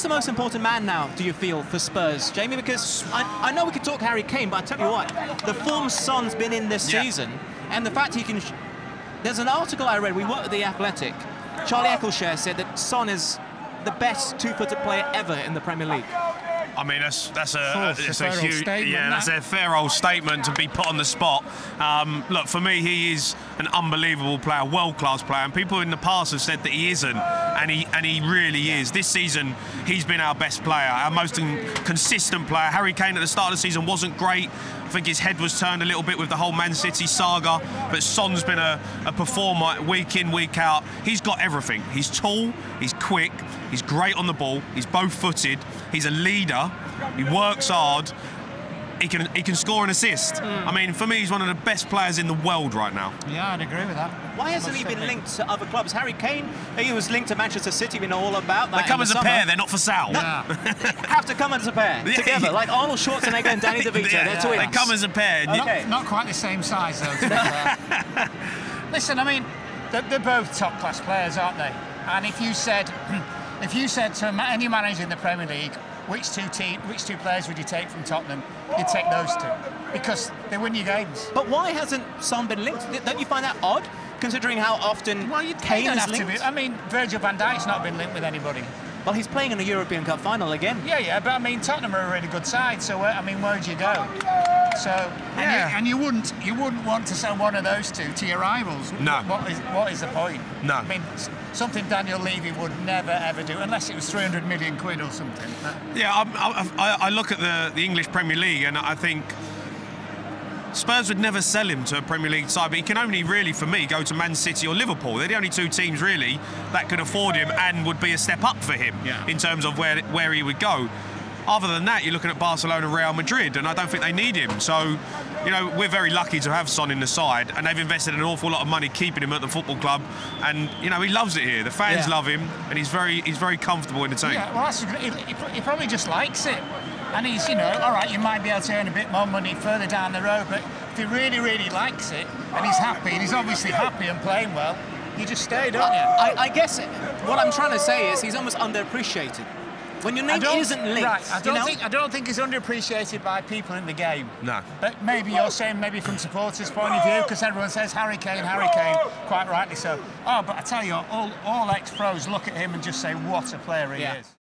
is the most important man now, do you feel, for Spurs, Jamie? Because I know we could talk Harry Kane, but I tell you what, the form Son's been in this season, and the fact he can... There's an article I read, we worked with The Athletic. Charlie Eccleshare said that Son is the best two-footed player ever in the Premier League. I mean, that's a huge, statement, that's a fair old statement to be put on the spot. Look, for me, he is an unbelievable player, world-class player, and people in the past have said that he isn't, and he really is. This season, he's been our best player, our most consistent player. Harry Kane at the start of the season wasn't great. I think his head was turned a little bit with the whole Man City saga, but Son's been a performer week in, week out. He's got everything. He's tall, he's quick, he's great on the ball, he's both-footed, he's a leader, he works hard, he can score and assist. I mean, for me, he's one of the best players in the world right now. Yeah, I'd agree with that. Why hasn't he been linked to other clubs? Harry Kane, he was linked to Manchester City, we know all about that. They come as a pair, they're not for sale. Yeah. Have to come as a pair, together, like Arnold Schwarzenegger and Danny DeVito, they're twins. They come as a pair. Not quite the same size, though, to be fair. Listen, I mean, they're both top-class players, aren't they? And if you said to any manager in the Premier League, which two players would you take from Tottenham? You'd take those two, because they win your games. But why hasn't Son been linked? Don't you find that odd, considering how often Kane is linked? I mean, Virgil van Dijk's not been linked with anybody. Well, he's playing in a European Cup final again. Yeah, but I mean, Tottenham are a really good side, so I mean, where'd you go? So, and you wouldn't want to sell one of those two to your rivals. No. What is the point? No. I mean, something Daniel Levy would never ever do, unless it was 300 million quid or something. Yeah, I look at the English Premier League and I think Spurs would never sell him to a Premier League side, but he can only really, for me, go to Man City or Liverpool. They're the only two teams really that could afford him and would be a step up for him in terms of where he would go. Other than that, you're looking at Barcelona, Real Madrid, and I don't think they need him. So, you know, we're very lucky to have Son in the side, and they've invested an awful lot of money keeping him at the football club. And you know, he loves it here. The fans love him, and he's very comfortable in the team. Yeah, well, he probably just likes it. And he's, you know, all right, you might be able to earn a bit more money further down the road, but if he really likes it, and he's happy, and he's obviously happy and playing well, you just stay, don't you? I guess what I'm trying to say is he's almost underappreciated. When your name isn't linked, right, I don't think he's underappreciated by people in the game. No. But maybe you're saying maybe from supporters' point of view, because everyone says Harry Kane, quite rightly so. Oh, but I tell you, all ex-pros look at him and just say, what a player he is.